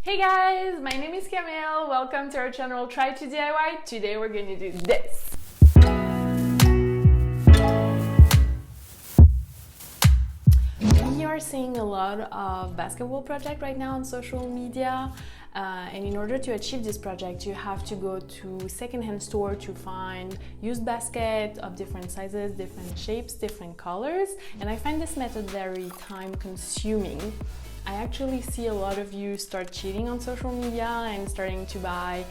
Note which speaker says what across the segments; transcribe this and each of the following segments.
Speaker 1: Hey guys, my name is Camille. Welcome to our channel Try to DIY. Today we're going to do this. We are seeing a lot of basketball projects right now on social media. And in order to achieve this project, you have to go to secondhand store to find used baskets of different sizes, different shapes, different colors. And I find this method very time consuming. I actually see a lot of you start cheating on social media and starting to buy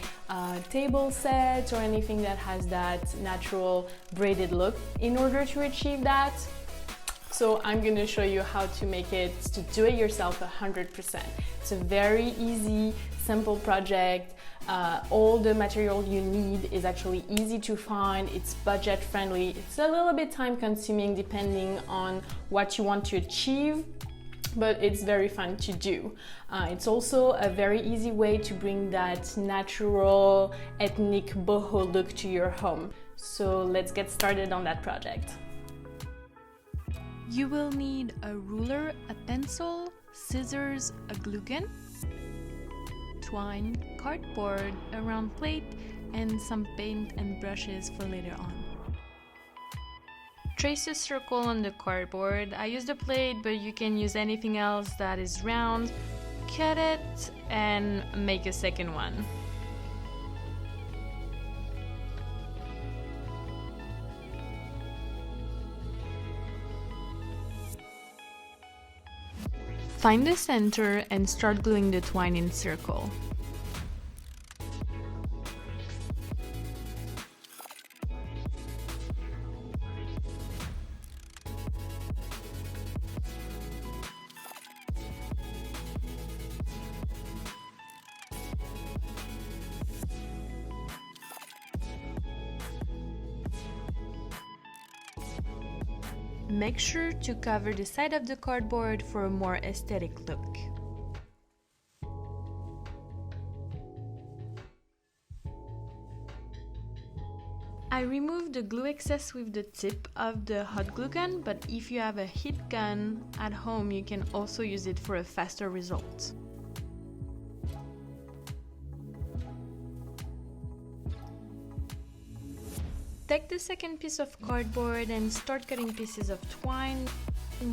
Speaker 1: table sets or anything that has that natural braided look in order to achieve that. So I'm going to show you how to make it, to do it yourself 100%. It's a very easy, simple project. All the material you need is actually easy to find. It's budget friendly. It's a little bit time consuming depending on what you want to achieve, but it's very fun to do. It's also a very easy way to bring that natural ethnic boho look to your home. So let's get started on that project.
Speaker 2: You will need a ruler, a pencil, scissors, a glue gun, twine, cardboard, a round plate, and some paint and brushes for later on. Trace a circle on the cardboard. I used a plate, but you can use anything else that is round. Cut it and make a second one. Find the center and start gluing the twine in circle. Make sure to cover the side of the cardboard for a more aesthetic look. I removed the glue excess with the tip of the hot glue gun, but if you have a heat gun at home, you can also use it for a faster result. Take the second piece of cardboard and start cutting pieces of twine.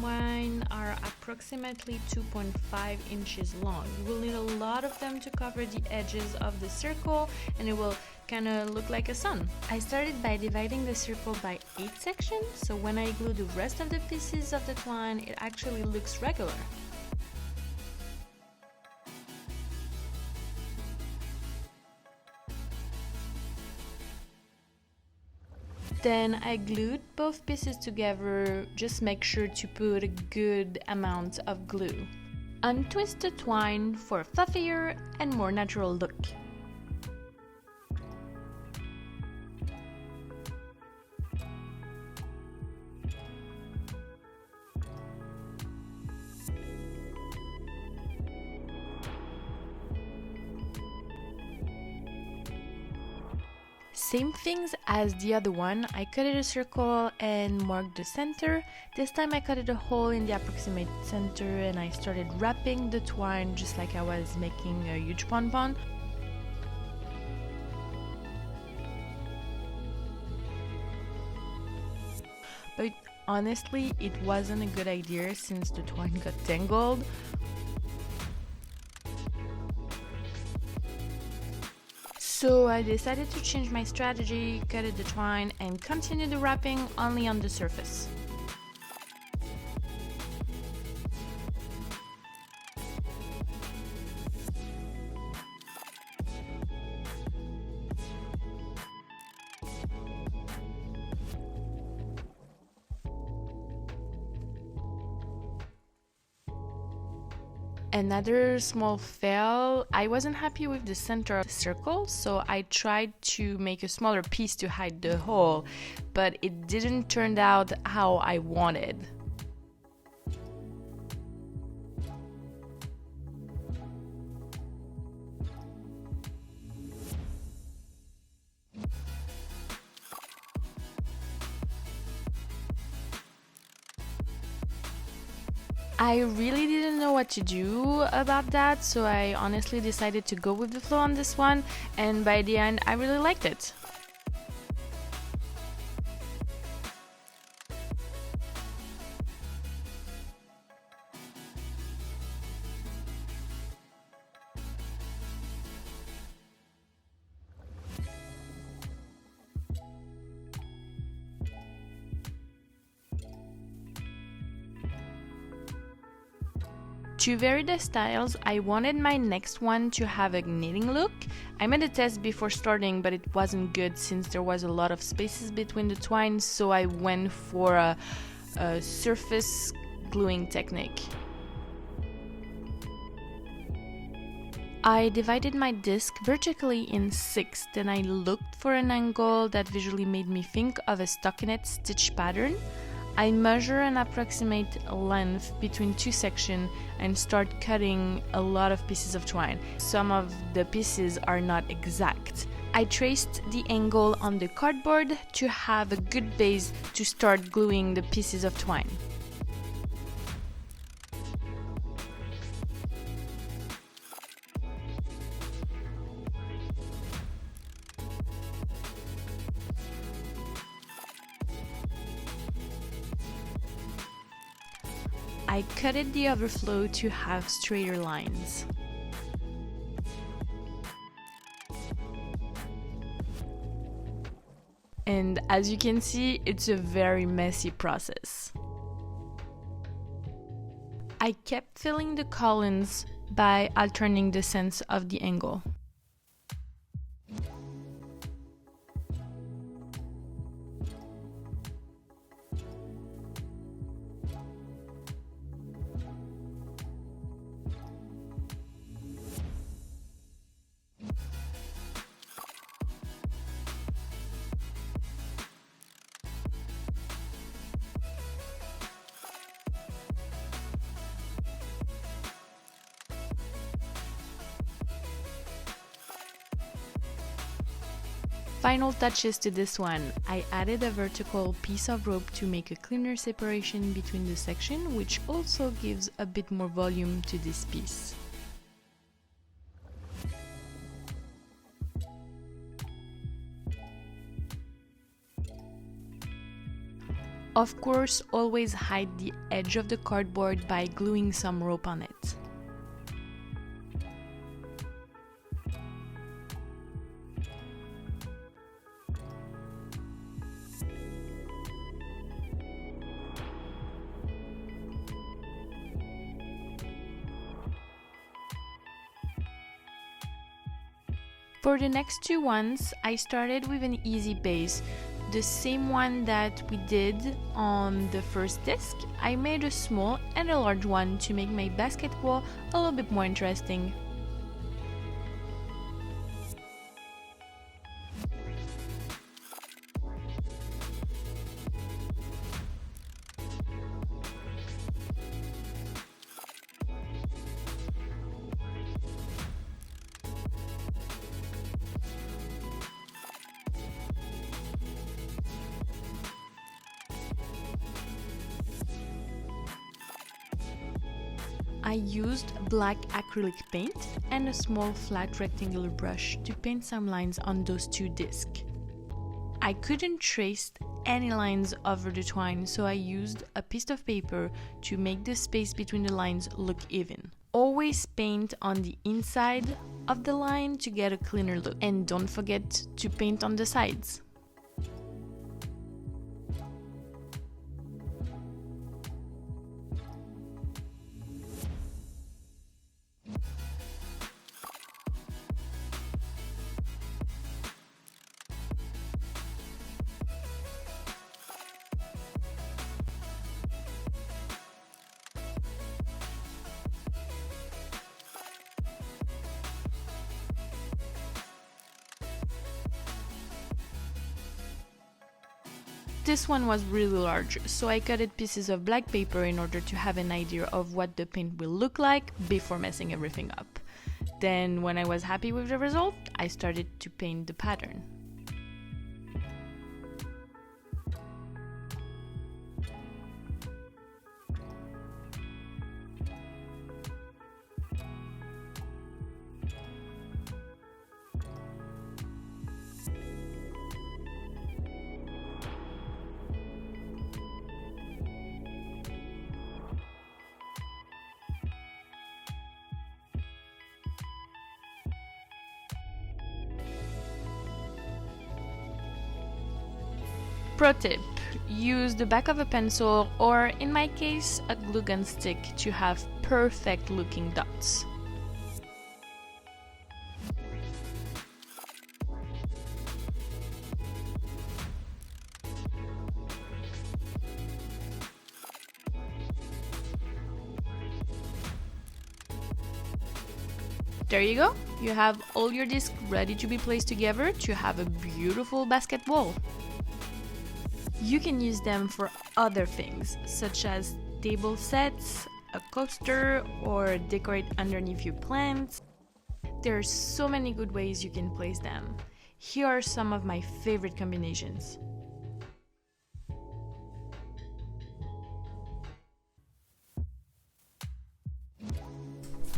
Speaker 2: Mine are approximately 2.5 inches long. You will need a lot of them to cover the edges of the circle, and it will kind of look like a sun. I started by dividing the circle by 8 sections, so when I glue the rest of the pieces of the twine, it actually looks regular. Then I glued both pieces together. Just make sure to put a good amount of glue. Untwist the twine for a fluffier and more natural look. Same things as the other one. I cut it a circle and marked the center. This time I cut it a hole in the approximate center and I started wrapping the twine just like I was making a huge pom-pom. But honestly, it wasn't a good idea since the twine got tangled. So I decided to change my strategy, cut the twine and continue the wrapping only on the surface. Another small fail, I wasn't happy with the center of the circle, so I tried to make a smaller piece to hide the hole, but it didn't turn out how I wanted.
Speaker 1: I really didn't know what to do about that, so I honestly decided to go with the flow on this one, and by the end I really liked it. To vary the styles, I wanted my next one to have a knitting look. I made a test before starting, but it wasn't good since there was a lot of spaces between the twine, so I went for a surface gluing technique. I divided my disc vertically in 6, then I looked for an angle that visually made me think of a stockinette stitch pattern. I measure and approximate length between 2 sections and start cutting a lot of pieces of twine. Some of the pieces are not exact. I traced the angle on the cardboard to have a good base to start gluing the pieces of twine. I cutted the overflow to have straighter lines. And as you can see, it's a very messy process. I kept filling the columns by alternating the sense of the angle. Final touches to this one. I added a vertical piece of rope to make a cleaner separation between the section, which also gives a bit more volume to this piece. Of course, always hide the edge of the cardboard by gluing some rope on it. For the next two ones, I started with an easy base, the same one that we did on the first disc. I made a small and a large one to make my basket wall a little bit more interesting. I used black acrylic paint and a small flat rectangular brush to paint some lines on those two discs. I couldn't trace any lines over the twine, so I used a piece of paper to make the space between the lines look even. Always paint on the inside of the line to get a cleaner look, and don't forget to paint on the sides. This one was really large, so I cut pieces of black paper in order to have an idea of what the paint will look like before messing everything up. Then, when I was happy with the result, I started to paint the pattern.
Speaker 2: Pro tip, use the back of a pencil or, in my case, a glue gun stick to have perfect looking dots. There you go, you have all your discs ready to be placed together to have a beautiful basket wall. You can use them for other things, such as table sets, a coaster, or decorate underneath your plants. There are so many good ways you can place them. Here are some of my favorite combinations.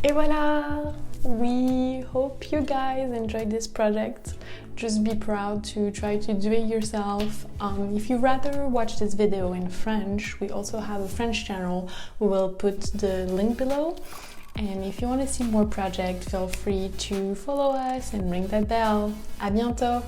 Speaker 1: Et voilà! We hope you guys enjoyed this project. Just be proud to try to do it yourself. If you rather watch this video in French, we also have a French channel. We will put the link below. And if you want to see more projects, feel free to follow us and ring that bell. À bientôt!